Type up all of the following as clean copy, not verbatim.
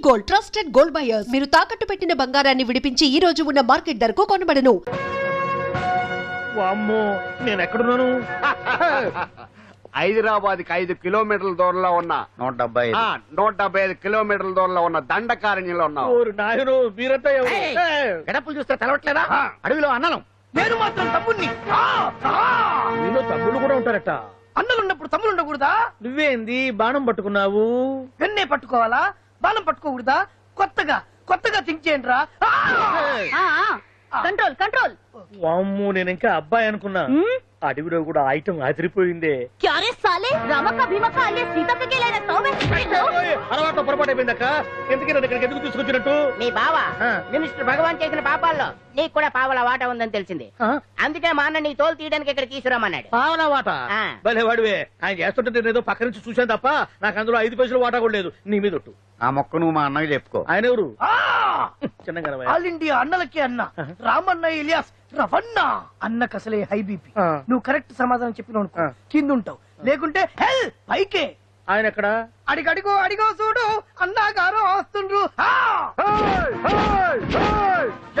Gold, trusted gold buyers. మీరు తాకట్టు పెట్టిన బంగారాన్ని విడిపించి ఈ రోజు ఉన్న మార్కెట్ ధరకు కొనబడను. వామ్మో, నేను ఎక్కడున్నాను? హైదరాబాద్ కి 5 కిలోమీటర్ల దూరంలో ఉన్న 175 కిలోమీటర్ల దూరంలో ఉన్న దండకారణ్యంలో ఉన్నావు. ఓరు నాయనో, మీరంతా ఎవరు? గడపలు చూస్తే తెలవట్లేదా? అడవిలో అన్నలం. నేను మాత్రం తమ్ముణ్ణి. మీలో తమ్ముళ్ళు కూడా ఉంటారట. అన్నలున్నప్పుడు తమ్ముడు ఉండకూడదా? నువ్వేంది బాణం పట్టుకున్నావు? వెన్నే పట్టుకోవాలా? బాణం పట్టుకోకూడదా? కొత్తగా థింక్ చేయండి రా. Control control. వామ్మో, నేను ఇంకా అబ్బాయి అనుకున్నా. అడవిలో కూడా ఐటమ్ అదిరిపోయిందే. క్యారే సాలే రమక భీమక అలే సీతక్కకి లేన సౌమే. అలవాటు పొరపాటు అయిపోయిందక్క. ఎందుకు నన్ను ఇక్కడికి ఎందుకు తీసుకొచ్చినట్టు? మీ బావ మినిస్టర్ భగవాన్ చేసిన పాపాల్లో నీకు కూడా పావల వాట ఉందని తెలిసింది. అందుకే మా అన్న నీ తోలు తీయడానికి ఇక్కడ తీసుకురామన్నాడు. పావలా వాట? భలే వాడివే. ఆయన చేస్తుంటే నేను ఏదో పక్క నుంచి చూశాను తప్ప నాకు అందులో 5 పైసలు వాటా కూడా లేదు. నీ మీద ఒట్టు. ఆ మొక్క నువ్వు మా అన్నకి చెప్పుకో. ఆయన ఎవరు? చిన్నగా ఆల్ ఇండియా అన్నలకి అన్న రామన్న ఇలియాస్ రవన్న. అన్నకు అసలే హై బీపీ. నువ్వు కరెక్ట్ సమాధానం చెప్పిన కింద ఉంటావు, లేకుంటే హెల్ పైకే. ఆయన ఎక్కడ? అడిగో చూడు, అన్నగారు వస్తుండ్రు.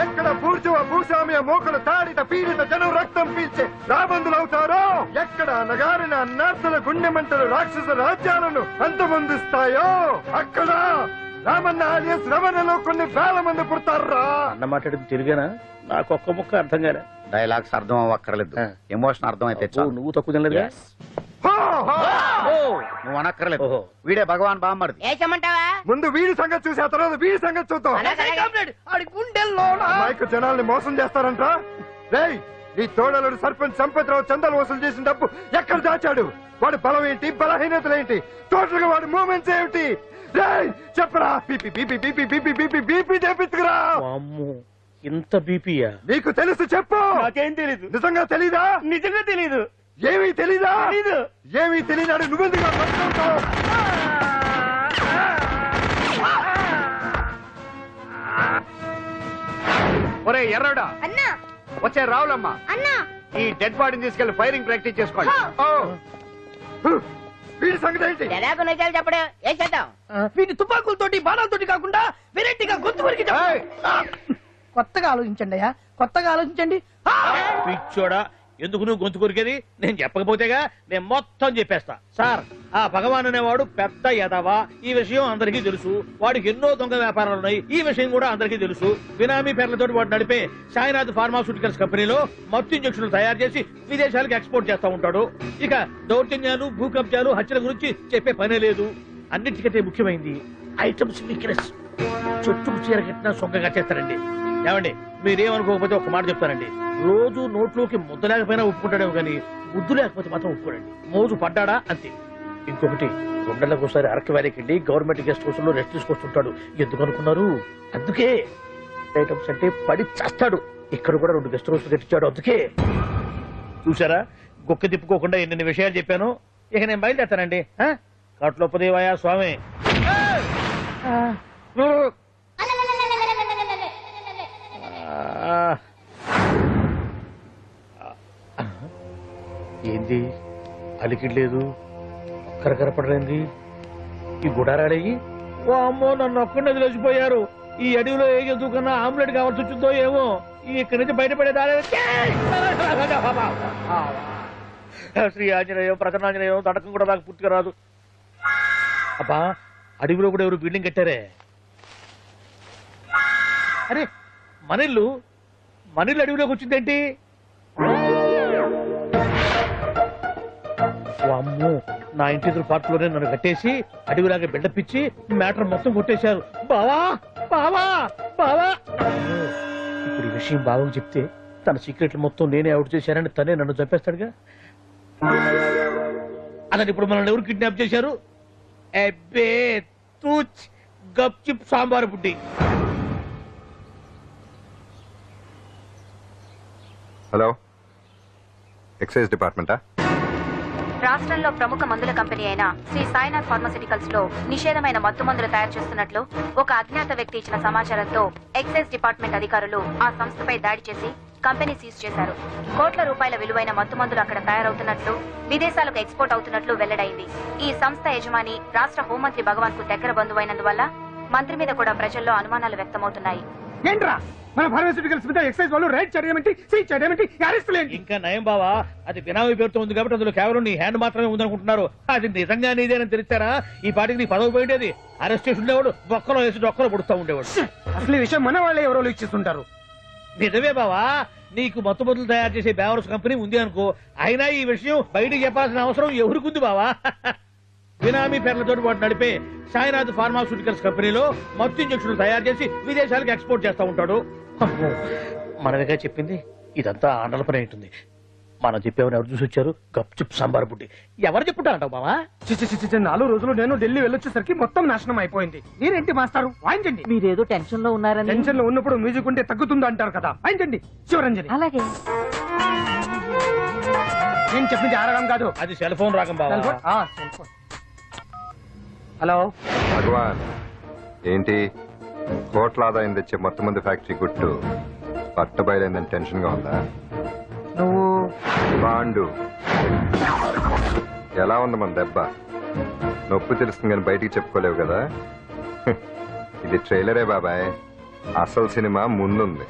ఎక్కడ భూస్వామ్య మోకలు తాడిత పీడిత జనం రక్తం పీల్చే రాబందులు అవుతారో, ఎక్కడ నగారిన అన్నార్థుల గుండె మంటలు రాక్షస రాజ్యాలను అంతమొందిస్తాయో, అక్కడ రామన్న ఆలియస్ రమణలో కొన్ని వేల మంది పుడతారా. అన్న మాట్లాడింది తిరిగానా? నాకు ఒక్క ముక్క అర్థం కాలే. డైలాగ్స్ అర్థం అవ్వక్కర్లేదు, ఎమోషన్ అర్థం అయితే నువ్వు తక్కువ తినలేదు. నువ్వు అనక్కర్లేదు. వీడే భగవాన్ బామ్మర్ది. ఏమంటావా? ముందు వీడి సంగతి చూసి ఆ తర్వాత వీడి సంగతి చూద్దాం. మైకు జనాల్ని మోసం చేస్తారంట. రేయ్, నీ తోడలుడు సర్పంచ్ సంపత్రావు చందాలు వసూలు చేసిన డబ్బు ఎక్కడ దాచాడు? వాడి బలం ఏంటి, బలహీనతలు ఏంటి, టోటల్ గా వాడి మూమెంట్స్ ఏమిటి? రేయ్ చెప్పరా. BP BP BP BP BP BP చేపించుకురా. ఇంత బీపీయా? నీకు తెలుసు చెప్పు. నాకేం తెలీదు. నిజంగా తెలీదా? నిజంగా తెలీదు. ఏమీ తెలీదా? తెలీదు. ఏమీ తెలియదాడు నువ్వెందుకు పట్టుకుంటావు? ఒరే ఎర్రడా, అన్నా వచ్చే రావులమ్మ, అన్నా ఈ డెడ్ బాడీని తీసుకెళ్లి ఫైరింగ్ ప్రాక్టీస్ చేసుకోండి. వీడి సంగతి ఏంటి? ఎలాగో నిజాలు చెప్పడు. ఏం చేద్దాం? వీటి తుపాకులతోటి బాణాలతోటి కాకుండా వెరైటీగా గొంతు వరకు కొత్తగా ఆలోచించండి అయ్యా, కొత్తగా ఆలోచించండి. పిచ్చోడా, ఎందుకు నువ్వు గొంతు కొరికేది? నేను చెప్పకపోతేగా నేను మొత్తం చెప్పేస్తా. సార్, ఆ భగవాన్ అనేవాడు పెద్ద యదవా. ఈ విషయం అందరికీ తెలుసు. వాడికి ఎన్నో దొంగ వ్యాపారాలు ఉన్నాయి. ఈ విషయం కూడా అందరికీ తెలుసు. బినామీ పేర్లతో వాడు నడిపే సాయినాథ్ ఫార్మాస్యూటికల్స్ కంపెనీలో మత్తు ఇంజక్షన్లు తయారు చేసి విదేశాలకు ఎక్స్పోర్ట్ చేస్తా ఉంటాడు. ఇక దౌర్జన్యాలు, భూకబ్జాలు, హత్యల గురించి చెప్పే పనే లేదు. అన్నిటికంటే ముఖ్యమైంది ఐటమ్స్ వీక్నెస్. చుట్టుకు చీర కట్టినా సొంగగా చేస్తారండి. ఏమండి, మీరేమనుకోకపోతే ఒక మాట చెప్తానండి. రోజు నోట్లోకి ముద్ద లేకపోయినా ఒప్పుకుంటాడేమో కానీ ముద్దు లేకపోతే మాత్రం ఒప్పుకోడండి. మోజు పడ్డాడా అంతే. ఇంకొకటి, 2 నెలలకోసారి అరకు వ్యాలీకి వెళ్ళి గవర్నమెంట్ గెస్ట్ హౌస్ లో రెస్ట్ తీసుకొస్తుంటాడు. ఎందుకు అనుకున్నారు? అందుకే. ఐటమ్స్ అంటే పడి చేస్తాడు. ఇక్కడ కూడా 2 గెస్ట్ హౌస్ కట్టించాడు. అందుకే. చూసారా, గుక్క తిప్పుకోకుండా ఎన్ని విషయాలు చెప్పాను. ఇక నేను బయలుదేరుతానండి. కట్లోపదేవాయా స్వామి. ఏంది అలికిడ్లేదు, కరకరపడలేంది ఈ గుడారాడయ్యి? ఓ అమ్మో, నన్ను ఒక్కడిని వదిలేసిపోయారు. ఈ అడవిలో ఏ జంతువుకన్నా ఆమ్లెట్ కావాల్సి వచ్చిందో ఏమో. ఇక్కడి నుంచి బయటపడేదారే. శ్రీ ఆంజనేయం, ప్రసన్నాంజనేయం, తడకం కూడా నాకు పూర్తిగా రాదు. అబ్బా, అడవిలో కూడా ఎవరు బిల్డింగ్ కట్టారే? అరే, మనిల్లు అడవిలోకి వచ్చిందేంటి? అమ్మో, నా ఇంటి ఎదురు పార్కులోనే నన్ను కట్టేసి అడవిలాగా బిల్డపిచ్చి మ్యాటర్ మొత్తం కొట్టేశారు. బావా బావా బావా. ఇప్పుడు ఈ విషయం బావకు చెప్తే తన సీక్రెట్లు మొత్తం నేనే అవుట్ చేశానని తనే నన్ను చంపేస్తాడుగా. అతను ఇప్పుడు మనల్ని ఎవరు కిడ్నాప్ చేశారు? అబ్బే తూచ్, గప్ చిప్ సాంబార్ బుడ్డి. హలో, ఎక్సైజ్ డిపార్ట్మెంటా? రాష్ట్రంలో ప్రముఖ మందుల కంపెనీ అయిన శ్రీ సాయినాథ్ ఫార్మాస్యూటికల్స్ లో నిషేధమైన మత్తు మందులు తయారు చేస్తున్నట్లు ఒక అజ్ఞాత వ్యక్తి ఇచ్చిన సమాచారంతో ఎక్సైజ్ డిపార్ట్మెంట్ అధికారులు ఆ సంస్థపై దాడి చేసి కంపెనీ సీజ్ చేశారు. కోట్ల రూపాయల విలువైన మత్తు మందులు అక్కడ తయారవుతున్నట్లు, విదేశాలకు ఎక్స్పోర్ట్ అవుతున్నట్లు వెల్లడైంది. ఈ సంస్థ యజమాని రాష్ట్ర హోంమంత్రి భగవాన్ కు దగ్గర బంధువైనందువల్ల మంత్రి మీద కూడా ప్రజల్లో అనుమానాలు వ్యక్తమవుతున్నాయి. ఏంట్రా మన ఫార్మాస్యూటికల్స్ మీద ఎక్సైజ్ వాళ్ళు రైడ్ చేయడమేంటి, సీజ్ చేయడమేంటి, అరెస్టులు ఏంటి? ఇంకా నయం బావా, అది బినామీ పేరుతో ఉంది కాబట్టి అందులో కేవలం నీ హ్యాండ్ మాత్రమే ఉందనుకుంటున్నారు. అది నిజంగా నీదేనని తెలిసారా ఈ పాటికి నీ పదవి పోయిండేది. అరెస్ట్ చేసి ఉండేవాడు, బొక్కలో వేసి డొక్కలో పుడుతూ ఉండేవాడు. అసలు ఈ విషయం మన వాళ్ళే ఎవరో ఇచ్చేస్తుంటారు. నిజమే బావా, నీకు మత్తుమందులు తయారు చేసే బేవర్స్ కంపెనీ ఉంది అనుకో, అయినా ఈ విషయం బయటికి చెప్పాల్సిన అవసరం ఎవరికుంది బావా? బినామీ పేర్లతో వాడు నడిపే సాయినాథ్ ఫార్మాస్యూటికల్స్ కంపెనీలో మత్తు ఇంజక్షన్లు తయారు చేసి విదేశాలకు ఎక్స్పోర్ట్ చేస్తా ఉంటాడు. అమ్మో, మనమేగా చెప్పింది, ఇదంతా ఆండల పని ఉంటుంది. మనం చెప్పేవని ఎవరు చూసి వచ్చారు? గప్చుప్ సాంబార్ బుడ్డి. ఎవరు చెప్పుంటారంటావు బావా? 4 రోజులు నేను ఢిల్లీ వెళ్ళొచ్చేసరికి మొత్తం నాశనం అయిపోయింది. మీరేంటి మాస్టారు, వాయించండి. మీరేదో టెన్షన్ లో ఉన్నారని. టెన్షన్ లో ఉన్నప్పుడు మ్యూజిక్ ఉంటే తగ్గుతుంది అంటారు కదా, వాయించండి. శివరంజని. అలాగే. నేను చెప్పింది ఆ రాగం కాదు. అది సెల్ ఫోన్ రాగం బావా. Cell phone. హలో భగవాన్, ఏంటి కోట్ల ఆదాయం తెచ్చే మొత్తం మంది ఫ్యాక్టరీ గుట్టు పట్టబయలైందని టెన్షన్ గా ఉందా? నువ్వు బాండు ఎలా ఉంది మన దెబ్బ? నొప్పి తెలుస్తుంది కానీ బయటికి చెప్పుకోలేవు కదా. ఇది ట్రైలరే బాబాయ్, అసలు సినిమా ముందుంది.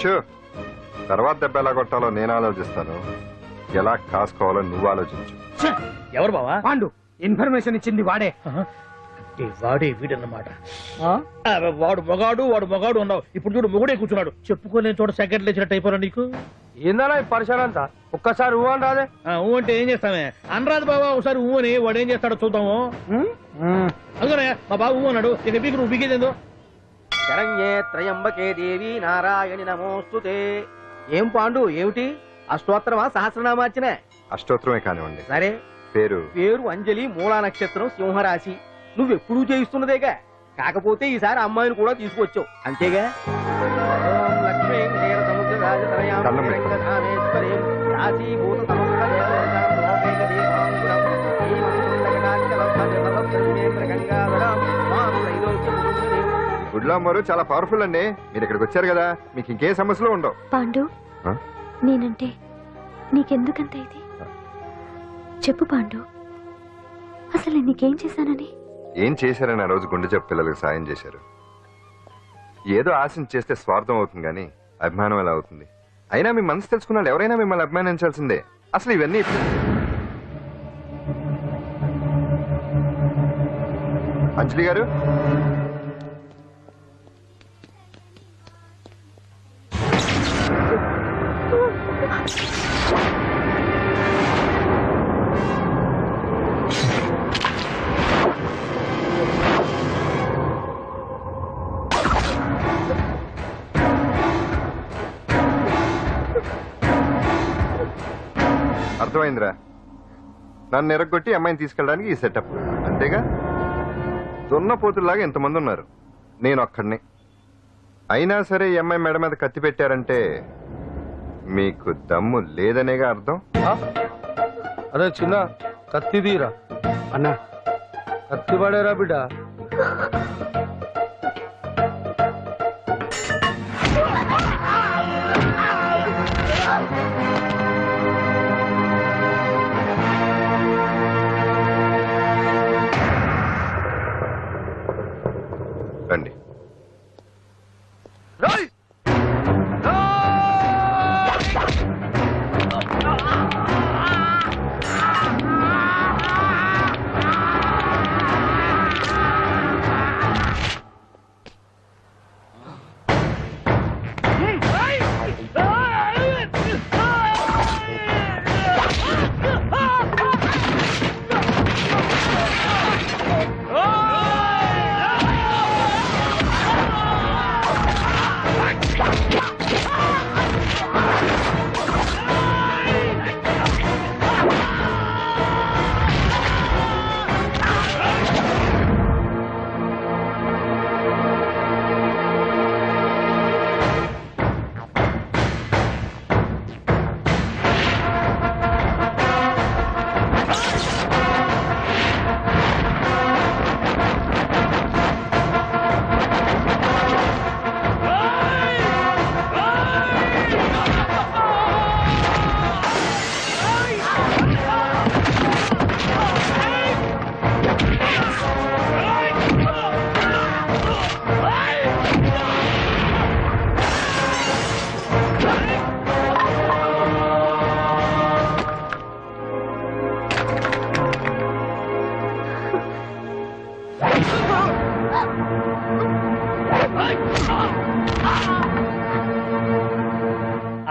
షూ, తర్వాత దెబ్బ ఎలా కొట్టాలో నేను ఆలోచిస్తాను, ఎలా కాసుకోవాలో నువ్వు ఆలోచించు. ఎవరు బావా? పాండు. ఇన్ఫర్మేషన్ ఇచ్చింది వాడే. వాడే వీడన్నమాట. వాడు మొగాడు అన్నావు, ఇప్పుడు చూడు మొగుడే కూర్చున్నాడు. చెప్పుకోలేని చోట సెకండ్ లేచినట్టు అయిపోరా నీకు. ఏందన్నా ఈ పరిసరం అంతా? ఒక్కసారి ఊ అని రాదే. ఊ అంటే ఏం చేస్తామే? అనరాదు బాబా, ఒకసారి ఊ అని. వాడు ఏం చేస్తాడో చూద్దాము. అందుకనే మా బాబు ఊ అన్నాడు, ఇక పీకు నువ్వు పీకేదేందో. శరణ్యే త్రయంబకే దేవి నారాయణి నమోస్తుతే. ఏం పాండు, ఏమిటి అష్టోత్తరమా సహస్రనామార్చన? అష్టోత్తరమే కానివ్వండి. సరే, పేరు పేరు అంజలి, మూలా నక్షత్రం, సింహరాశి. నువ్వెప్పుడు చేయిస్తున్నదేగా, కాకపోతే ఈసారి అమ్మాయిని కూడా తీసుకొచ్చావు అంతేగా. ఓం లక్ష్మీం క్షీర సముద్ర రాజతనయాం రంగధామేశ్వరీం రాశీభూత సమస్త దేవతాం లోకైక దీపాంకురం శ్రీమంతుడకటాక్షలబ్ధజలబ్ధేంద్ర గంగాధరం మాం త్రైలోక్యముకుంజనీం. గుడ్లో అమ్మారు చాలా పవర్ఫుల్ అండి. మీరు ఇక్కడికి వచ్చారు కదా, మీకు ఇంకే సమస్యలు ఉండవు. పాండు, నేనంటే నీకెందుకంత ఇది? చెప్పు పాండు, అసలు నీకేం చేశానని? ఏం చేశారని ఆ రోజు గుండె జబ్బు పిల్లలకు సాయం చేశారు. ఏదో ఆశించి చేస్తే స్వార్థం అవుతుంది కానీ అభిమానం ఎలా అవుతుంది? అయినా మీ మనసు తెలుసుకున్నాడు ఎవరైనా మిమ్మల్ని అభిమానించాల్సిందే. అసలు ఇవన్నీ అంజలి గారు, అర్థమైందిరా. నన్ను ఎరగొట్టి అమ్మాయిని తీసుకెళ్ళడానికి ఈ సెటప్ అంతేగా? దున్నపోతుల్లాగా ఎంతమంది ఉన్నారు, నేను ఒక్కడిని. అయినా సరే ఈ అమ్మాయి మెడ మీద కత్తి పెట్టారంటే మీకు దమ్ము లేదనేగా అర్థం. అరే చిన్న కత్తి తీరా అన్నా, కత్తి పడేరా బిడ్డ. రండి.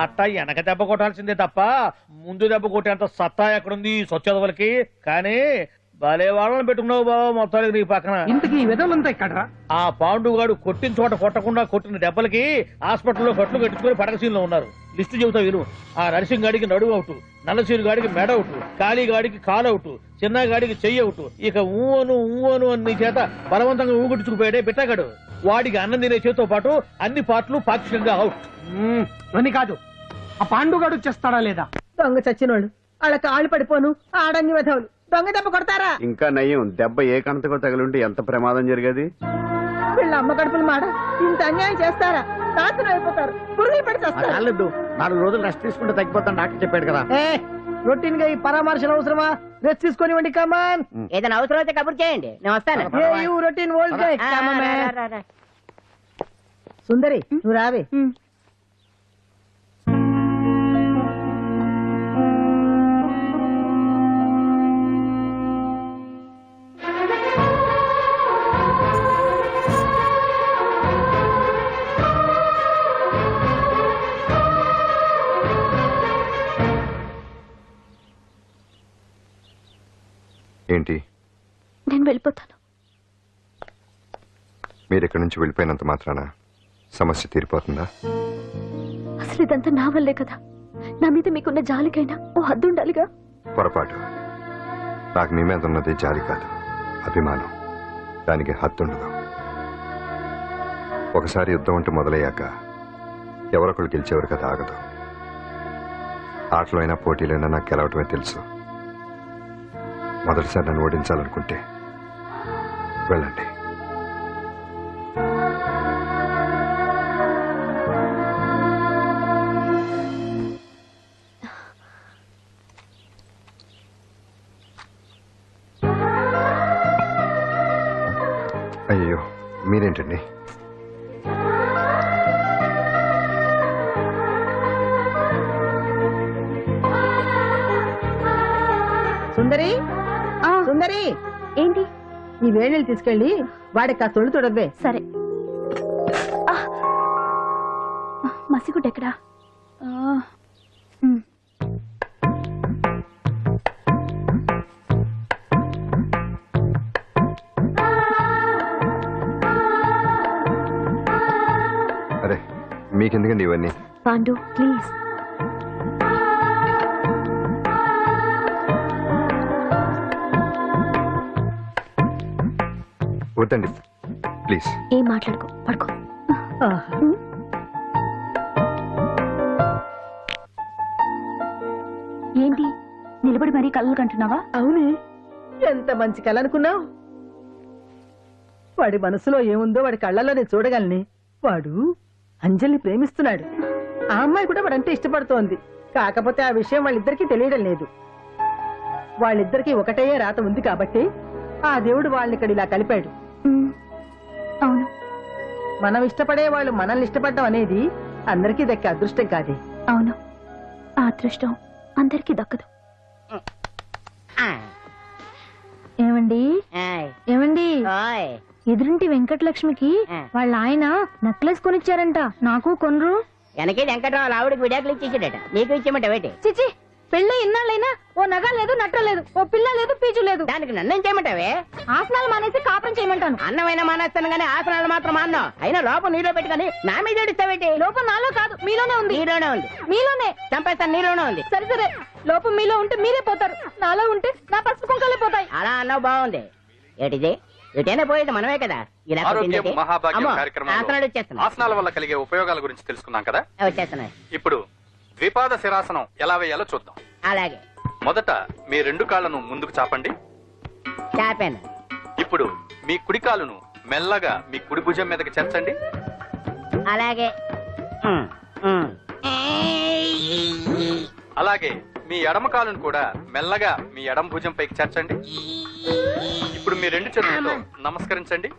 అట్ట వెనక దెబ్బ కొట్టాల్సిందే తప్ప ముందు దెబ్బ కొట్టేంత సత్తా ఎక్కడుంది సొచ్చదవలకి. కానీ భలే వాళ్ళని పెట్టుకున్నావు బాబా మొత్తానికి నీ పక్కన. ఇంతకీ విధులంతా ఇక్కడ ఆ పాండుగాడు కొట్టిన చోట కొట్టకుండా కొట్టిన దెబ్బలకి హాస్పిటల్లో కట్లు కట్టుకుని పడకసీన్లో ఉన్నారు. లిస్టు చెబుతా విను. ఆ నరసింగ్ గాడికి నడువు అవుట్, నల్లసీరు గాడికి మెడ అవుట్, కాళీ గాడికి కాలు అవుట్, చిన్న గాడికి చెయ్యి అవుట్. ఇక ఊవను అని నీ చేత బలవంతంగా ఊగుట్టుకుపోయాడే బిట్టగాడు. వాడికి అన్నం తినే చేతితో పాటు అన్ని పాటలు పాక్షికంగా అవుట్. అని కాదు, ఆ పాండుగాడు చేస్తాడా లేదా? దొంగ చచ్చినోళ్ళు వాళ్ళ కాళ్ళు పడిపోను ఆడంగి వెధవులు దొంగ దెబ్బ కొడతారా? ఇంకా నయ్యం, దెబ్బ ఏ కణతకు తగిలింటే ఎంత ప్రమాదం జరిగేది. వీళ్ళ అమ్మ కడుపుల మాట ఇంత అన్యాయం చేస్తారా? నాశనం అయిపోతారు, పురుగులు పడి చేస్తారు. 4 రోజులు రెస్ట్ తీసుకుంటే తగ్గిపోతాను డాక్టర్ చెప్పాడు కదా. రొటీన్ గా ఈ పరామర్శలు అవసరమా? రెస్ట్ తీసుకొని కమాన్. ఏదైనా అవసరం అయితే కబుర్ చేయండి, నేను వస్తాను. Routine old guy. సుందరి నువ్వు రావే. ఏంటి నేను వెళ్ళిపోతాను. మీరు ఇక్కడి నుంచి వెళ్ళిపోయినంత మాత్రాన సమస్య తీరిపోతుందా? అసలు ఇదంతా నా వల్లే కదా. నా మీద మీకున్న జాలికైనా ఓ హద్దు ఉండాలిగా. పొరపాటు. నాకు మీ మీద ఉన్నది జాలి కాదు, అభిమానం. దానికి హద్దుండదు. ఒకసారి యుద్ధం అంటూ మొదలయ్యాక ఎవరొకరు గెలిచేవారు కదా ఆగదు. ఆటలో అయినా పోటీలైనా నాకు గెలవటమే తెలుసు. మొదటిసారి నన్ను ఓడించాలనుకుంటే వెళ్ళండి. అయ్యో మీరేంటండి? సుందరి సుందరి, ఏంటి? ఈ వేణీలు తీసుకెళ్ళి వాడికి ఆ తొలి తొడవే. సరే. మసిగుడ్డ ఎక్కడా? అరే మీకెందుకండి ఇవన్నీ? పాండు ప్లీజ్. వద్దండి ప్లీజ్. ఏం మాట్లాడుకో, పడుకో. ఏంటి నిలబడి మరీ కళ్ళు కంటున్నావా? అవునే, ఎంత మంచి కళ అనుకున్నావు. వాడి మనసులో ఏముందో వాడి కళ్ళల్లో నేను చూడగలని. వాడు అంజలిని ప్రేమిస్తున్నాడు. ఆ అమ్మాయి కూడా వాడంటే ఇష్టపడుతోంది. కాకపోతే ఆ విషయం వాళ్ళిద్దరికీ తెలియడం లేదు. వాళ్ళిద్దరికీ ఒకటే రాత ఉంది కాబట్టి ఆ దేవుడు వాళ్ళని ఇక్కడ ఇలా కలిపాడు. అవును, మనం ఇష్టపడే వాళ్ళు మనల్ని ఇష్టపడడం అనేది అందరికీ దక్కే అదృష్టం కాదే. అవును, ఆ అదృష్టం అందరికీ దక్కదు. ఏమండి ఏమండి, ఎదురింటి వెంకటలక్ష్మికి వాళ్ళ ఆయన నెక్లెస్ కొనిచ్చారంట. నాకు కొనరు? వెనకే వెంకటరావు ఆవిడకి విడాకులు ఇచ్చేసాడట, నీకు ఇచ్చేమంట వేటి? చిచి, పెళ్ళి ఇన్నాళ్ళైనా ఓ నగ లేదు, నట్ట లేదు, ఓ పిల్ల లేదు, పీచు లేదు. దానికి నన్ను చేయమంటావే? ఆసనాలు మానేసి కాపురం చేయమంటాను. అన్నమైనా మానేస్తాను గానీ ఆసనాలు మాత్రం మాన్నా. అయినా లోపం నీలో పెట్టుకొని నా మీద ఏడుస్తావేటి? లోపం నాలో కాదు, మీలోనే ఉంది. నీలోనే ఉంది. మీలోనే చంపేస్తాను, నీలోనే ఉంది. సరే సరే, లోపం మీలో ఉంటే మీరే పోతారు, నాలో ఉంటే నా పసుపు కుంకాలే పోతాయి. అలా అన్నావు, బాగుంది. ఏటిది? ఎటైనా పోయేది మనమే కదా. ఇలా ఆరోగ్యం కొట్టిందేటి? మహాభాగ్యం అమ్మో, కార్యక్రమంలో ఆసనాలు వచ్చేస్తున్నాయి. ఆసనాల వల్ల కలిగే ఉపయోగాల గురించి తెలుసుకున్నాం కదా. వచ్చేస్తున్నాయి. ఇప్పుడు ద్విపాద శిరాసనం ఎలా వేయాలో చూద్దాం. అలాగే మొదట మీ 2 కాళ్లను ముందుకు చాపండి. చాపాను. ఇప్పుడు మీ కుడి కాలును మెల్లగా మీ కుడి భుజం మీదకి చేర్చండి. అలాగే అలాగే మీ ఎడమ కాలును కూడా మెల్లగా మీ ఎడమ భుజం పైకి చేర్చండి. ఇప్పుడు మీ 2 చేతులతో నమస్కరించండి.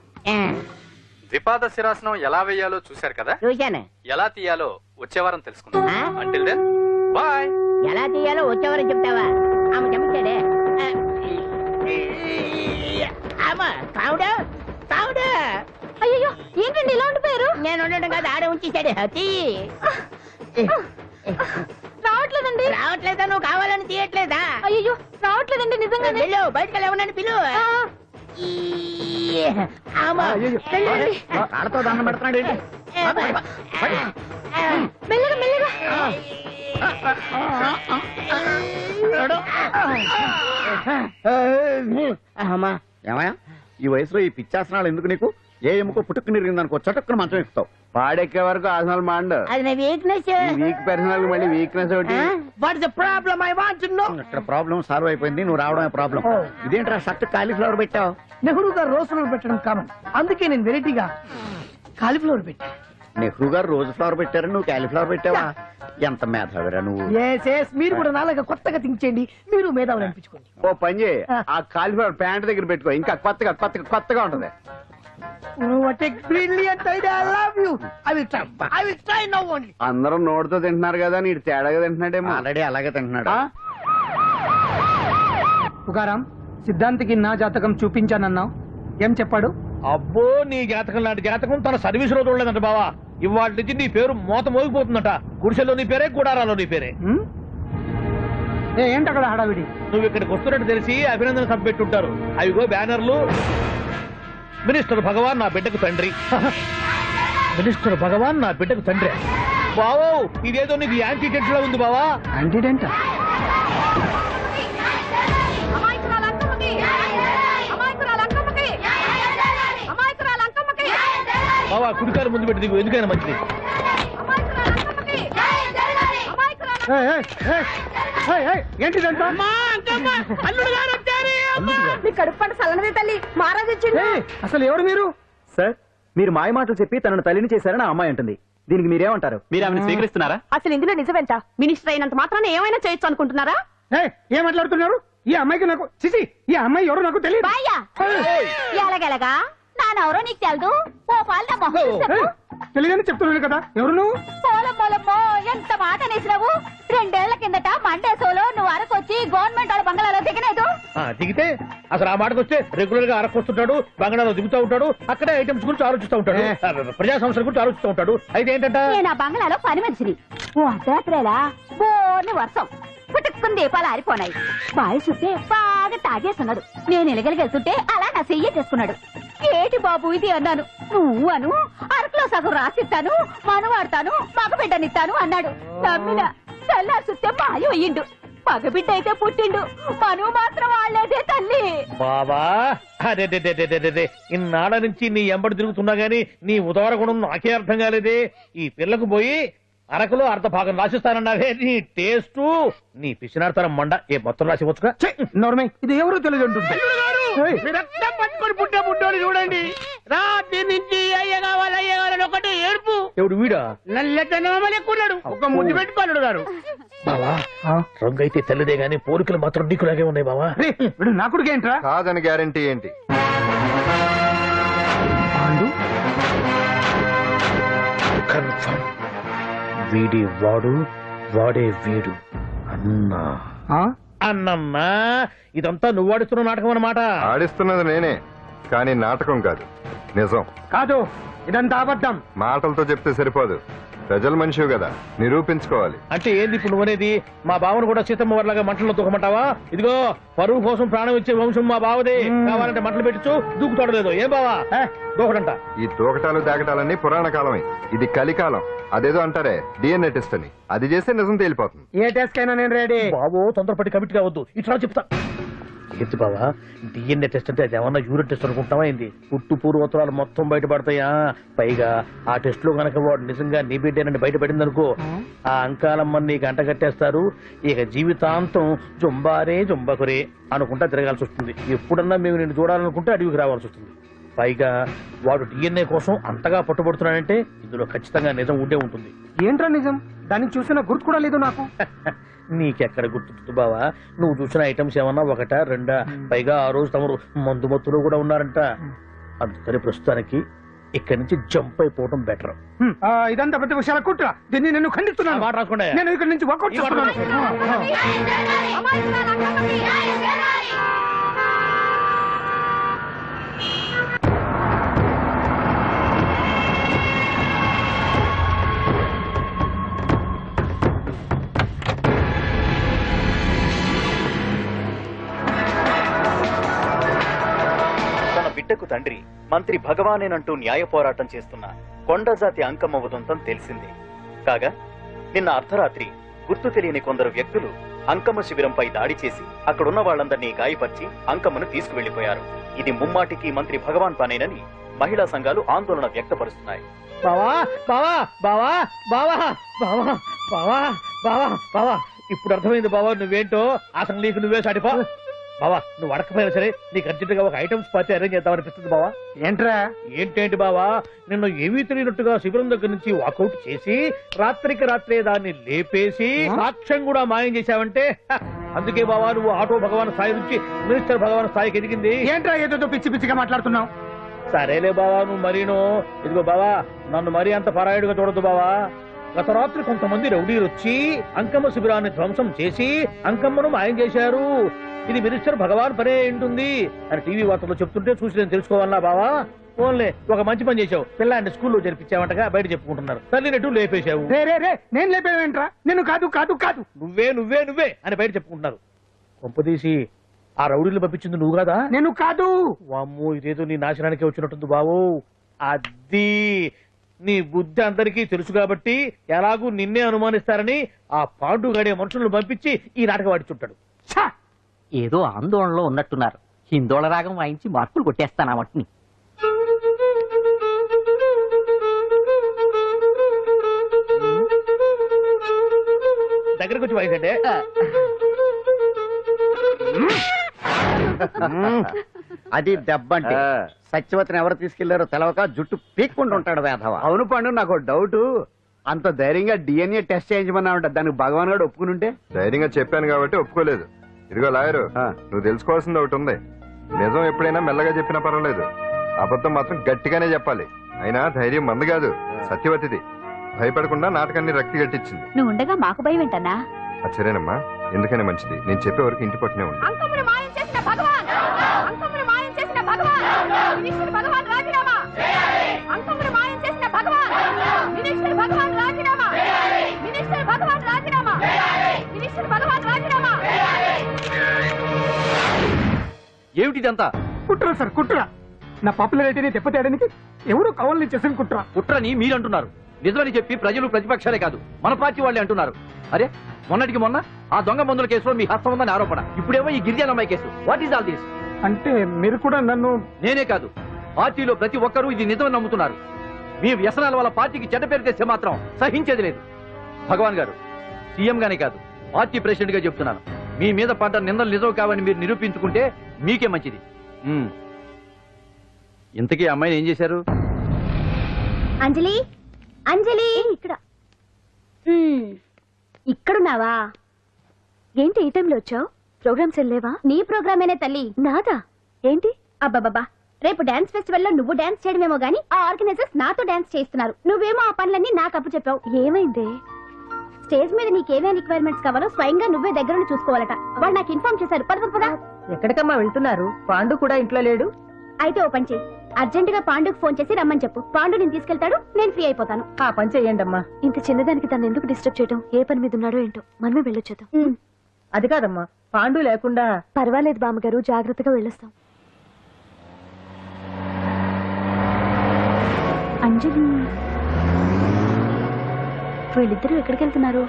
ద్విపాద శిరాసనం ఎలా వేయాలో చూశారు కదా. చూశాను. ఎలా తీయాలో వచ్చే వారం తెలుసుకుందాం. Until then bye. ఎలా తీయాలో వచ్చేవారని చెప్తావా? ఆమె చెప్తాడే. అమ్మ కావుడా తీసాడు రావట్లేదండి. రావట్లేదా? నువ్వు కావాలని తీయట్లేదా? అయ్యో రావట్లేదండి నిజంగా. వెళ్ళు, బయటకు వెళ్ళవనని పిలువు. ఆడతో దండం పెడుతున్నాడు ఏంటి? మెల్లగా మెల్లగా. అమ్మా, ఏమయ్యా ఈ వయసులో ఈ పిచ్చాసనాలు ఎందుకు నీకు? ఏ ఎముకో పుట్టుకు నిరిగిందనుకో చటుక్కున మంచం ఎక్కుతావు. పాడెక్కే వరకు ఆసనాలు మాండ్. అది నా వీక్నెస్. వీక్ పర్సనల్ మళ్ళీ వీక్నెస్ ఒకటి. What is the problem? I want to know. ఇక్కడ ప్రాబ్లం సాల్వ్ అయిపోయింది, నువ్వు రావడమే ప్రాబ్లం. ఇదేంట్రా షర్ట్ కాలీఫ్లవర్ పెట్టావు? నెహ్రూ గారు రోజ్ ఫ్లవర్ పెట్టడం కామన్, అందుకే నేను వెరైటీగా కాలీఫ్లవర్ పెట్టా. నెహ్రూ గారు రోజు ఫ్లవర్ పెట్టారు, నువ్వు కాలీఫ్లవర్ పెట్టావా? ఎంత మేధావిరా నువ్వు. మీరు కూడా నాలాగా కొత్తగా థింక్ చేయండి, మీరు మేధావులు అనిపించుకోండి. ఓ పని చేయి, ఆ కాలీఫ్లవర్ ప్యాంట్ దగ్గర పెట్టుకో, ఇంకా కొత్తగా ఉంటది. What a brilliant idea! I love you. I will try. I will try now only. అందరూ నోటితో తింటున్నారు కదా, నీడు తేడాగా తింటున్నాడేమో. ఆల్రెడీ అలాగే తింటున్నాడు. పుకారాం, సిద్ధాంతికి నా జాతకం చూపించానన్నావు, ఏం చెప్పాడు? అబ్బో, నీ జాతకం లాంటి జాతకం తన సర్వీస్ లో చూడలేదంట బావా. ఇవాళ నుంచి నీ పేరు మోత మోగిపోతుందట. గుడిసెలో నీ పేరే, గుడారాలో నీ పేరే. ఏంటి అక్కడ హడావిడి? నువ్వు ఇక్కడికి వస్తున్నట్టు తెలిసి అభినందన సభ పెట్టుంటారు. అవిగో బ్యానర్లు. మినిస్టర్ భగవాన్ నా బిడ్డకు తండ్రి. మినిస్టర్ భగవాన్ నా బిడ్డకు తండ్రి. బావో, ఇదేదో నీకు యాంటీడెంట్ లో ఉంది బావా. యాంటీడెంట్? బావా, కుడికారు ముందు పెట్టి దిగు, ఎందుకైనా మంచిది. ఏంటిదంట? కడుపు పంట సల్లనది తల్లి, మహారాజు వచ్చింది. అసలు ఎవరు మీరు? సార్, మీరు మాయ మాటలు చెప్పి తనను తల్లిని చేశారని ఆ అమ్మాయి అంటుంది. దీనికి మీరేమంటారు? మీరు ఆమెను స్వీకరిస్తున్నారా? అసలు ఇందులో నిజమేంట? మినిస్టర్ అయినంత మాత్రాన ఏమైనా చేయొచ్చు అనుకుంటున్నారా? ఏం మాట్లాడుతున్నారు? ఈ అమ్మాయికి నాకు చిసి, ఈ అమ్మాయి ఎవరో నాకు తెలియదు. ఎలాగెలగా నానెవరో నీకు తెలదు. ఓ పాల తెలియదని చెప్తున్నాను కదా, ఎవరు నువ్వు? పోలమ్మో, ఎంత మాట అనేసినావు. 2 ఏళ్ల కిందట మండే సోలో నువ్వు అరకొచ్చి గవర్నమెంట్ వాళ్ళ బంగాళాలో దిగలేదు. దిగితే అసలు ఆ మాటకు వస్తే రెగ్యులర్ గా అరకొస్తుంటాడు, బంగాళాలో దిగుతూ ఉంటాడు, అక్కడే ఐటమ్స్ గురించి ఆలోచిస్తూ ఉంటాడు, ప్రజా సంస్థల గురించి ఆలోచిస్తూ ఉంటాడు. అయితే ఏంటంటే నేను ఆ బంగాళాలో పని మనిషిని. ఓ అర్ధరాత్రేలా బోర్ని వర్షం పుట్టుకుని దీపాలు ఆరిపోనాయి. బాయ్ చుట్టే బాగా తాగేస్తున్నాడు. నేను ఎలగలిగెళ్తుంటే అలా నా చెయ్యి చేసుకున్నాడు. ఏటి బాబు ఇది అన్నాను. నువ్వు అను, అరకులో సగం రాసిస్తాను, మనవాడతాను, మగబిడ్డనిస్తాను అన్నాడు. నమ్మిన తెల్లారి చూస్తే మాయ అయ్యిండు. మగబిడ్డ అయితే పుట్టిండు, మనువు మాత్రం వాళ్ళేదే తల్లి. బాబా, అదే ఇన్నాళ్ళ నుంచి నీ ఎంబడి తిరుగుతున్నా గానీ నీ ఉదార గుణం నాకే అర్థం కాలేదే. ఈ పిల్లకు పోయి అరకులో అర్ధ భాగం రాసిస్తానన్నావే. నీ టేస్టు, నీ పిచ్చినాడతనం మండ. ఏ మొత్తం రాసి వచ్చుగా. ఇది ఎవరో తెలియదు అంటుంది. రక్తం పట్టుకొని పుట్టే పుట్టోని చూడండి. రాత్రి నుంచి అయ్య కావాలని ఒకటి ఏడుపు. ఎవడు వీడా? నల్లెట్టనమ్మ లెక్కున్నాడు. ఒక ముద్దు పెట్టుకోడు గారు. బావా, రంగు అయితే తెల్లదే గానీ పోలికలు మాత్రం నీకులాగే ఉన్నాయి బావా. నా కొడుకు ఏంట్రా? కాదని గ్యారంటీ ఏంటి? కన్ఫర్మ్. వీడి వాడు, వాడే వీడు. అన్నా అన్నమ్మా, ఇదంతా నువ్వు ఆడిస్తున్న నాటకం అన్నమాట. ఆడిస్తున్నది నేనే, కానీ నాటకం కాదు, నిజం కాదు. ఇదంతా అబద్ధం. మాటలతో చెప్తే సరిపోదు, ప్రజల మనిషివి కదా, నిరూపించుకోవాలి. అంటే ఏంది ఇప్పుడు నువ్వనేది? మా బావను కూడా సీతమ్మ వారిలాగా మంటల్లో దూకమంటావా? ఇదిగో, పరువు కోసం ప్రాణం ఇచ్చే వంశం మా బావదే. కావాలంటే మంటలు పెట్టచ్చు, దూకుతాడలేదు. ఏం బావా దూకడంట? ఈ దూకటాలు దాకటాలన్నీ పురాణ కాలమే, ఇది కలికాలం. అదేదో అంటారే డిఎన్ఏ టెస్ట్ అని, అది చేస్తే నిజం తేలిపోతుంది. ఏ టెస్ట్ కైనా నేను రెడీ. బాబో, తొందరపడి కమిట్ కావద్దు, ఇట్లా చెప్తా. ఏంటి బావా, డిఎన్ఏ టెస్ట్ అంటే అది ఏమన్నా యూరిన్ టెస్ట్ అనుకుంటావా ఏంది? పుట్టు పూర్వోత్తరాలు మొత్తం బయటపడతాయా? పైగా ఆ టెస్ట్ లో గనక వాడు నిజంగా నీ బిడ్డేనని బయటపడింది అనుకో, ఆ అంకాలమ్మని నీకు అంట కట్టేస్తారు. ఇక జీవితాంతం జుంబారే జుంబకురే అనుకుంటా తిరగాల్సి వస్తుంది. ఎప్పుడన్నా మేము నిన్ను చూడాలనుకుంటే అడవికి రావాల్సి వస్తుంది. పైగా వాడు డిఎన్ఏ కోసం అంతగా పట్టుబడుతున్నాడంటే ఇందులో ఖచ్చితంగా నిజం ఉండే ఉంటుంది. ఏంట్రా నిజం? దాన్ని చూసిన గుర్తు కూడా లేదు నాకు. నీకెక్కడ గుర్తుంది బావా? నువ్వు చూసిన ఐటమ్స్ ఏమన్నా ఒకటా రెండా? పైగా ఆ రోజు తమరు మందు మత్తులో కూడా ఉన్నారంట. అందుకని ప్రస్తుతానికి ఇక్కడి నుంచి జంప్ అయిపోవడం బెటర్. ఇదంతా పెద్ద విషయాల కుట్ర. దీన్ని నేను ఖండిస్తున్నాను. మాట రాకుండా నేను ఇక్కడి నుంచి వర్కౌట్ చేస్తున్నాను. తండ్రి మంత్రి భగవానేనంటూ న్యాయ పోరాటం చేస్తున్న కొండజాతి అంకమ్మ ఉదంతం తెలిసిందే. కాగా నిన్న అర్ధరాత్రి గుర్తు తెలియని కొందరు వ్యక్తులు అంకమ్మ శిబిరంపై దాడి చేసి అక్కడున్న వాళ్ళందరినీ గాయపరిచి అంకమ్మను తీసుకువెళ్లిపోయారు. ఇది ముమ్మాటికి మంత్రి భగవాన్ పనేనని మహిళా సంఘాలు ఆందోళన వ్యక్తపరుస్తున్నాయి. బావా బావా బావా బావా బావా బావా బావా బావా ఇప్పుడు అర్థమైంది బావా నువ్వేంటో. అసలు నీకు నువ్వే సాటిపా బావా. నువ్వు అడకపోయినా సరే నీకు అర్జెంట్ గా ఒక ఐటమ్స్ పార్టీ అరేంజ్ చేద్దామనిపిస్తుంది బావా. ఏంట్రా? ఏంటేంటి బావా, నిన్ను ఏమీ తెలియనట్టుగా శిబిరం దగ్గర నుంచి వాకౌట్ చేసి రాత్రికి రాత్రే దాన్ని లేపేసి సాక్ష్యం కూడా మాయం చేశావంటే అందుకే బావా నువ్వు ఆటో భగవాన్ స్థాయి నుంచి మినిస్టర్ భగవాన్ స్థాయికి ఎదిగింది. ఏంట్రా ఏదో పిచ్చి పిచ్చిగా మాట్లాడుతున్నావు? సరేలే బావా నువ్వు మరీను. ఇదిగో బావా నన్ను మరీ అంత పరాయుడుగా చూడద్దు బావా. గత రాత్రి కొంతమంది రౌడీలు వచ్చి అంకమ్మ శిబిరాన్ని ధ్వంసం చేసి అంకమ్మను మాయం చేశారు. ఇది మినిస్టర్ భగవాన్ పనే ఉంటుంది అని టీవీ వార్తల్లో చెప్తుంటే చూసి నేను తెలుసుకోవాలా బావా. ఓన్లే ఒక మంచి పని చేశావు, పిల్లాన్ని స్కూల్లో జరిపించావంటగా బయట చెప్పుకుంటున్నారు. తల్లినట్టు లేపేశావు. నేను లేపేవేంట్రా? నేను కాదు కాదు కాదు నువ్వే నువ్వే నువ్వే అని బయట చెప్పుకుంటున్నారు. కొంపదీసి ఆ రౌడీలు పంపించింది నువ్వు కాదా? నేను కాదు. వామ్మో ఇదేదో నీ నాశనానికి వచ్చినట్టుంది బావు. అది నీ బుద్ధి అందరికీ తెలుసు కాబట్టి ఎలాగూ నిన్నే అనుమానిస్తారని ఆ పాండు గడే మనుషులను పంపించి ఈ నాటకం ఆడిచుంటాడు. ఏదో ఆందోళనలో ఉన్నట్టున్నారు. హిందోళ రాగం వాయించి మార్కులు కొట్టేస్తాను ఆ మట్టిని. దగ్గరకు వచ్చి వాయించండి. అది దెబ్బంటే సత్యవతిని ఎవరు తీసుకెళ్లారో తెలవక జుట్టు పీక్కుంటూ ఉంటాడు వేధవ. అవును పండు, నాకు డౌట్. అంత ధైర్యంగా DNA టెస్ట్ చేయించమన్నా ఉంటా, దానికి భగవాన్ గారు ఒప్పుకుని ఉంటే. ధైర్యంగా చెప్పాను కాబట్టి ఒప్పుకోలేదు. ఇదిగో లాయరు, నువ్వు తెలుసుకోవాల్సింది ఒకటి ఉంది. నిజం ఎప్పుడైనా మెల్లగా చెప్పినా పర్వాలేదు, అబద్ధం మాత్రం గట్టిగానే చెప్పాలి. అయినా ధైర్యం మంది కాదు, సత్యవతిది. భయపడకుండా నాటకాన్ని రక్తి గట్టించింది. నువ్వు ఉండగా మాకు భయం ఏంటన్నా? సరేనమ్మా, ఎందుకనే మంచిది. నేను చెప్పే వరకు ఇంటి పట్టునే ఉంది. అంకమ్మను మాయం చేసిన భగవాన్, అంకమ్మను మాయం చేసిన భగవాన్, మినిస్టర్ భగవాన్ రాజీనామా. అంకమ్మను మాయం చేసిన భగవాన్, మినిస్టర్ భగవాన్ రాజీనామా. మినిస్టర్ భగవాన్ రాజీనామా. మినిస్టర్ భగవాన్ రాజీనామా. ఏమిటిదంతా? కుట్ర సార్, కుట్ర. నా పాపులారిటీని దెబ్బతేయడానికి ఎవరు కావాలని చేసిన కుట్ర. కుట్రని మీరంటున్నారు. నిజమని చెప్పి ప్రజలు ప్రతిపక్షాలే కాదు మన పార్టీ వాళ్ళే అంటున్నారు. అరే మొన్నటికి మొన్న ఆ దొంగ మందుల కేసులో మీ హస్తం ఉందని ఆరోపణ, ఇప్పుడేమో ఈ గిరిజన అమ్మాయి case. What is all this? అంటే మీరు కూడా నన్ను... నేనే కాదు, పార్టీలో ప్రతి ఒక్కరూ ఇది నిజమని నమ్ముతున్నారు. మీ వ్యసనాల వల్ల పార్టీకి చెడ్డ పేరు తెస్తే మాత్రం సహించేది లేదు. భగవాన్ గారు, సీఎం గానే కాదు పార్టీ ప్రెసిడెంట్ గా చెప్తున్నాను, మీ మీద పడ్డ నిందలు నిజం కావని మీరు నిరూపించుకుంటే మీకే మంచిది. ఇంతకీ అమ్మాయిని ఏం చేశారు? అంజలి, అంజలి, ఇక్కడ ఇక్కడున్నావా? ఏంటి ఈ టైంలో వచ్చావు? ప్రోగ్రామ్స్ వెళ్ళేవా? నీ ప్రోగ్రామేనే తల్లి. నాదా? ఏంటి? అబ్బాబాబా, రేపు డాన్స్ ఫెస్టివల్ లో నువ్వు డాన్స్ చేయడమేమో గానీ ఆ ఆర్గనైజర్స్ నాతో డాన్స్ చేస్తున్నారు. నువ్వేమో ఆ పనులన్నీ నాకు అప్పు చెప్పావు. ఏమైంది? స్టేజ్ మీద నీకేమేం రిక్వైర్మెంట్స్ కావాలో స్వయంగా నువ్వే దగ్గర చూసుకోవాలట. వాళ్ళు నాకు ఇన్ఫార్మ్ చేశారు. పద. ఎక్కడికమ్మా వెళ్తున్నారు? పాండు కూడా ఇంట్లో లేడు. అయితే ఓ పని చేయి, అర్జెంట్ గా పాండుకు ఫోన్ చేసి రమ్మని చెప్పు. పాండు నేను తీసుకెళ్తాడు, నేను ఫ్రీ అయిపోతాను. ఆ పని చెయ్యండి అమ్మా. ఇంత చిన్నదానికి తను ఎందుకు డిస్టర్బ్ చేయడం? ఏ పని మీద ఉన్నాడో ఏంటో, మనమే వెళ్ళొచ్చేద్దాం. అది కాదమ్మా, పాండు లేకుండా... పర్వాలేదు బామ్మగారు, జాగ్రత్తగా వెళ్ళొస్తాం. అంజలి, వీళ్ళిద్దరూ ఎక్కడికి వెళ్తున్నారు?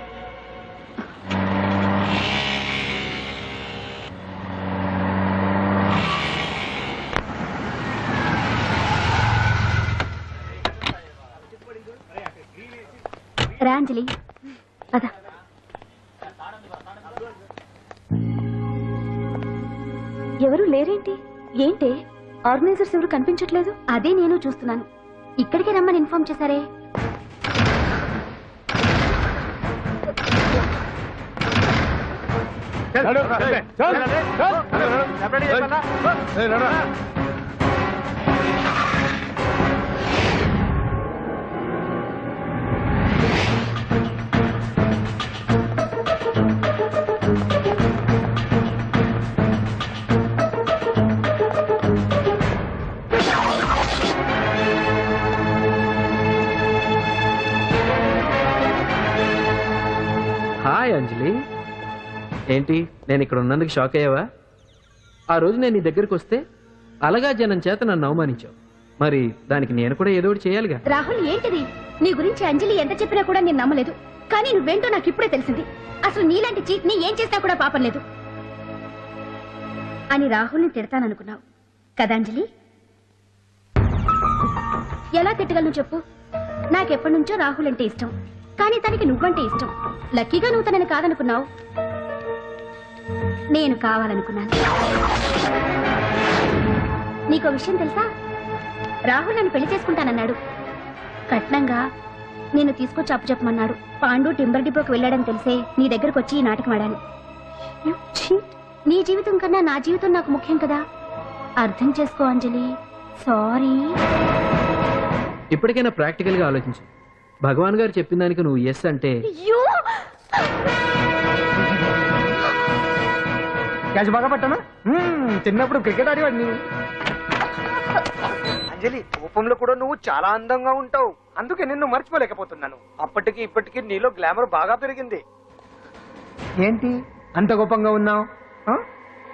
రా అంజలి, పద. ఎవరు లేరేంటి? ఏంటి ఆర్గనైజర్స్ ఎవరు కనిపించట్లేదు? అదే నేను చూస్తున్నాను. ఇక్కడికే రమ్మని ఇన్ఫార్మ్ చేశారే. హాయ్ అంజలి, ఏంటి నేను ఇక్కడ ఉన్నందుకు షాక్ అయ్యావా? ఆ రోజు నేను నీ దగ్గరికి వస్తే అలగా జనం చేత నన్ను అవమానించావు. మరి దానికి నేను కూడా ఏదో ఒకటి చేయాలిగా. రాహుల్ ఏంటిది? నీ గురించి అంజలి ఎంత చెప్పినా కూడా నేను నమ్మలేదు. కానీ నువ్వేంటో నాకు ఇప్పుడే తెలిసింది. అసలు నీలాంటి చీట్ ని ఏం చేసినా కూడా పాపం లేదు అని రాహుల్ని తిడతాననుకున్నావు కదా అంజలి? ఎలా తిట్టగలను చెప్పు? నాకెప్పటి నుంచో రాహుల్ అంటే ఇష్టం, కానీ తనకి నువ్వంటే ఇష్టం. లక్కీగా నువ్వు తనని కాదనుకున్నావు, నేను కావాలనుకున్నాను. నీకో విషయం తెలుసా? రాహుల్ నన్ను పెళ్లి చేసుకుంటానన్నాడు. కట్నంగా నేను తీసుకొచ్చి అప్పు చెప్పమన్నాడు. పాండు టింబర్ డిపోకి వెళ్ళాడని తెలిసే నీ దగ్గరకు వచ్చి ఈ నాటకం ఆడాను. నీ జీవితం కన్నా నా జీవితం నాకు ముఖ్యం కదా, అర్థం చేసుకో అంజలి. సారీ. ఇప్పటికైనా ప్రాక్టికల్ గా ఆలోచించు. భగవాన్ గారు చెప్పిన దానికి నువ్వు ఎస్ అంటే క్యాచ్ బాగా పట్టానా? చిన్నప్పుడు క్రికెట్ ఆడేవాడిని. అంజలి, కోపంలో కూడా నువ్వు చాలా అందంగా ఉంటావు. అందుకే నిన్ను మర్చిపోలేకపోతున్నాను. అప్పటికి ఇప్పటికి నీలో గ్లామర్ బాగా పెరిగింది. ఏంటి అంత కోపంగా ఉన్నావు?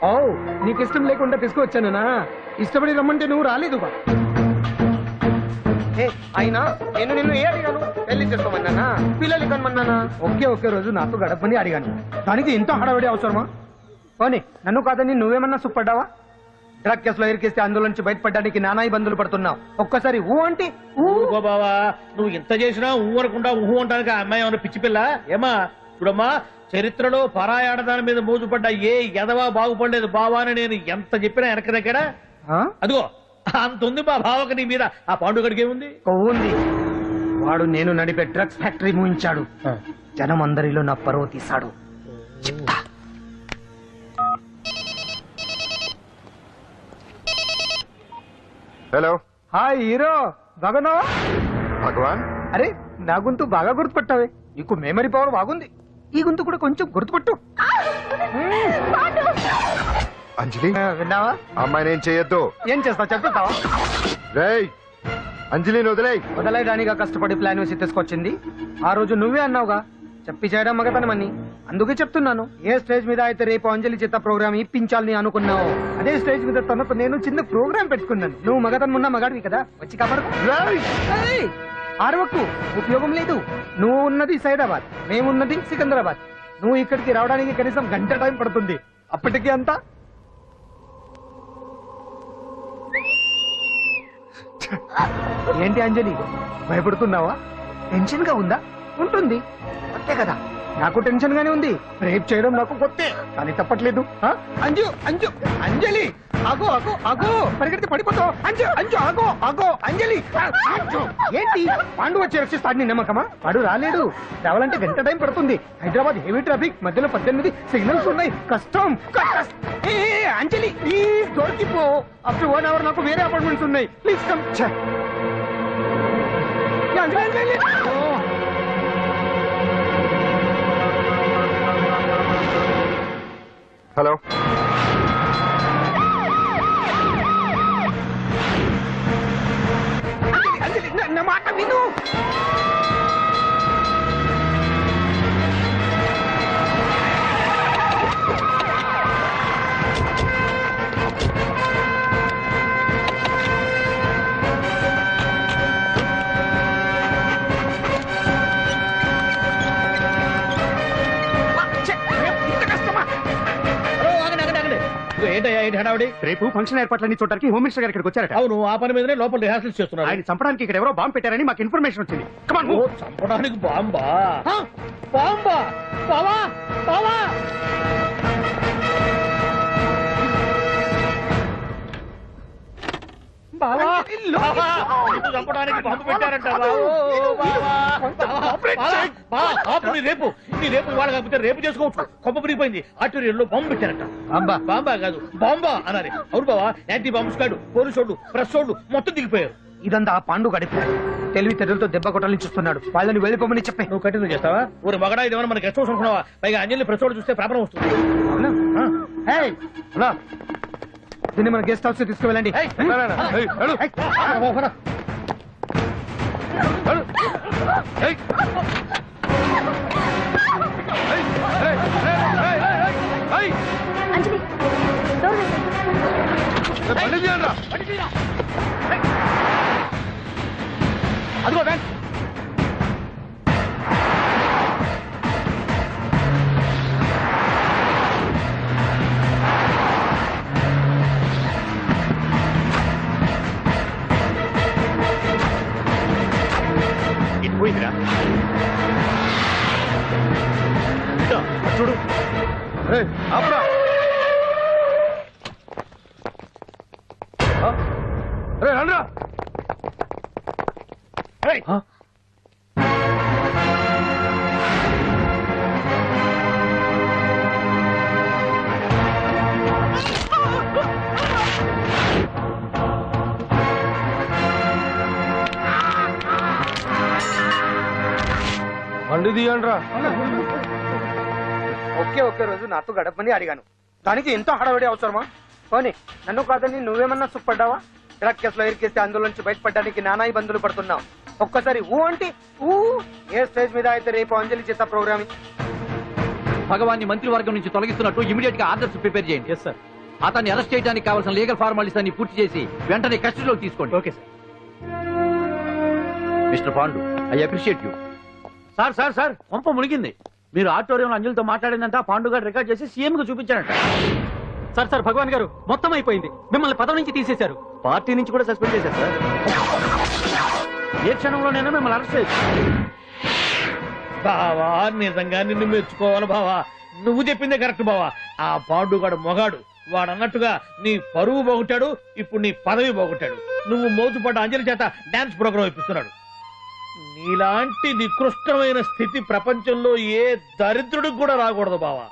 ఓ, నీకు ఇష్టం లేకుండా తీసుకువచ్చానా? ఇష్టపడి రమ్మంటే నువ్వు రాలేదు. అయినా నేను నిన్ను ఏ అడిగాను? పెళ్లి చేసుకోమన్నానా? పిల్లలు కనమన్నానా? ఒకే రోజు నాతో గడపని అడిగాను. దానికి ఇంత హడావిడి అవసరమా? పోనీ నన్ను కాదని నువ్వేమన్నా సుప్పడ్డావా? డ్రగ్ కేసులో ఇరికిస్తే అందులో నుంచి బయటపడడానికి నానా ఇబ్బందులు పడుతున్నావు. ఒక్కసారి ఊ అంటే ఊరుకో బావా. నువ్వు ఇంత చేసినా ఊ అనకుండా ఊహు అంటానికి ఆ అమ్మాయి ఏమన్నా పిచ్చి పిల్ల ఏమా? చూడమ్మా, చరిత్రలో పరాయాడదాని మీద మోజుపడ్డ ఏ ఎదవా బాగుపడలేదు బావా అని నేను ఎంత చెప్పినా వెనక దగ్గర. అదిగో అంత ఉంది మా బావకు నీ మీద. ఆ పాండుగడికి ఏముంది? ఉంది. వాడు నేను నడిపే డ్రగ్స్ ఫ్యాక్టరీ మూయించాడు. జనం అందరిలో నా పరువు తీశాడు. చెప్తా. హలో. హాయ్ హీరో, బాగున్నావా? భగవాన్, అరే నా గొంతు బాగా గుర్తుపట్టావే. నీకు మెమరీ పవర్ బాగుంది. ఈ గొంతు కూడా కొంచెం గుర్తుపట్టు. అంజలి విన్నావా? అమ్మాయి నేను చేయొద్దు. ఏం చేస్తావు చెప్తావా? రేయ్, అంజలిని వదలైదానిగా కష్టపడి ప్లాన్ వేసి తీసుకొచ్చింది. ఆ రోజు నువ్వే అన్నావుగా చెప్పి చేయడం మగతనమని. అందుకే చెప్తున్నాను. ఏ స్టేజ్ మీద అయితే రేపు అంజలి చేత ప్రోగ్రామ్ ఇప్పించాలని అనుకున్నావు, అదే స్టేజ్ మీద తనకు నేను చిన్న ప్రోగ్రామ్ పెట్టుకున్నాను. నువ్వు మగతనం ఉన్న మగాడివి కదా, వచ్చి కాపాడు. ఆరవకు, ఉపయోగం లేదు. నువ్వు ఉన్నది సైదాబాద్, మేమున్నది సికింద్రాబాద్. నువ్వు ఇక్కడికి రావడానికి కనీసం గంట టైం పడుతుంది. అప్పటికి అంతా ఏంటి అంజలి, భయపడుతున్నావా? టెన్షన్ గా ఉందా? ఉంటుంది, అంతే కదా. నాకు టెన్షన్ గానే ఉంది. రేప్ చేయడం నాకు కొత్తే, కానీ తప్పట్లేదు. అంజు అంజు అంజలి, ఆగో ఆగో ఆగో, పరిగెడితే పడిపోతావు. అంజు అంజు ఆగో ఆగో అంజలి. ఏంటి పాండు వచ్చి రక్షిస్తాడు నీ నమ్మకమా? వాడు రాలేడు. రావాలంటే గంట టైం పడుతుంది. హైదరాబాద్ హెవీ ట్రాఫిక్, మధ్యలో 18 సిగ్నల్స్ ఉన్నాయి. కష్టం. అంజలి ప్లీజ్ దొరికిపో. అప్పుడు 1 అవర్ నాకు వేరే అపార్ట్మెంట్స్ ఉన్నాయి. Please come. హలో. నా మాట విను. రేపు ఫంక్షన్ ఏర్పాట్లన్నీ చూడడానికి హోమ్ మినిస్టర్ గారు ఇక్కడికి వచ్చారట. అవును, ఆ పని మీదనే లోపల రిహార్సల్స్ చేస్తున్నారు. ఆయన చంపడానికి ఇక్కడ ఎవరో బాంబు పెట్టారని మాకు ఇన్ఫర్మేషన్ వచ్చింది. చంపడానికి బాంబా? బాంబా? బావా బావా, చంపడానికి బాంబు పెట్టారంట. రేపు నీ రేపు ఇవాళ కాకపోతే రేపు చేసుకోవచ్చు. కొప్ప పిరిగిపోయింది. ఆర్టీరియల్లో బాంబు పెట్టారంట. బాంబా కాదు, బాంబా అనాలి. అవును బావా, యాంటీ బాంబు స్క్వాడ్, పోలీసు వాళ్ళు, ప్రెస్ వాళ్ళు మొత్తం దిగిపోయారు. ఇదంతా ఆ పాండు గడిపాడు. తెలివితేటలతో దెబ్బ కొట్టాలని చూస్తున్నాడు. వాళ్ళని వెళ్ళిపోమని చెప్పే. నువ్వు కంటిన్యూ చేస్తావా? ఊరు మగడా ఇదేమన్నా మనకి గెస్ట్ హౌస్ అనుకున్నావా? పైగా అంజలి ప్రెస్ వాళ్ళు చూస్తే ప్రాబ్లం వస్తుంది. దీన్ని మన గెస్ట్ హౌస్ తీసుకువెళ్ళండి. అంజలి, బండి తీయండిరా. అదిగో బ్యాంక్ ఇటు పోయిందిరా చూడు ఏయ్, ఆపురా. రే రండిరా. బండి తీయండిరా. ఒకే రోజు నాతో గడపని అడిగాను, దానికి ఎంతో హడావిడి అవసరమా? పోనీ నన్ను కాదని నువ్వేమన్నా సుఖపడ్డావా? డ్రగ్ కేసులో ఇరికేస్తే అందులో నుంచి బయటపడడానికి నానా ఇబ్బందులు పడుతున్నావు. ఒక్కసారి ఊ అంటే ఊ. ఏ స్టేజ్ మీద అయితే రేపు అంజలి చేత ప్రోగ్రామ్ భగవాన్ని మంత్రివర్గం నుంచి తొలగిస్తున్నట్టు ఇమీడియట్ గా ఆర్డర్స్ ప్రిపేర్ చేయండి. Yes sir. అతన్ని అరెస్ట్ చేయడానికి కావాల్సిన లీగల్ ఫార్మాలిటీస్ అన్ని పూర్తి చేసి వెంటనే కస్టడీలోకి తీసుకోండి. Okay sir. Mister Pandu, I appreciate you. Sir sir sir పంప మునిగింది. మీరు ఆడిటోరియంలో అంజలితో మాట్లాడిందంట, పాండు గారు రికార్డ్ చేసి సీఎం కు చూపించారంట. సార్ సార్ భగవాన్ గారు మొత్తం అయిపోయింది. మిమ్మల్ని పదవి నుంచి తీసేశారు. పార్టీ నుంచి కూడా సస్పెండ్ చేశారు సార్. ఏ క్షణంలోనైనా మిమ్మల్ని అరెస్ట్ చేయొచ్చు. బావా నిజంగా నిన్ను మెచ్చుకోవాలి బావా. నువ్వు చెప్పిందే కరెక్ట్ బావా. ఆ పాండుగాడు మొగాడు. వాడు అన్నట్టుగా నీ పరువు పోగొట్టాడు, ఇప్పుడు నీ పదవి పోగొట్టాడు. నువ్వు మోతుపడ్డ అంజలి చేత డాన్స్ ప్రోగ్రాం ఇప్పిస్తున్నాడు. నీలాంటి నికృష్టమైన స్థితి ప్రపంచంలో ఏ దరిద్రుడికి కూడా రాకూడదు బావా.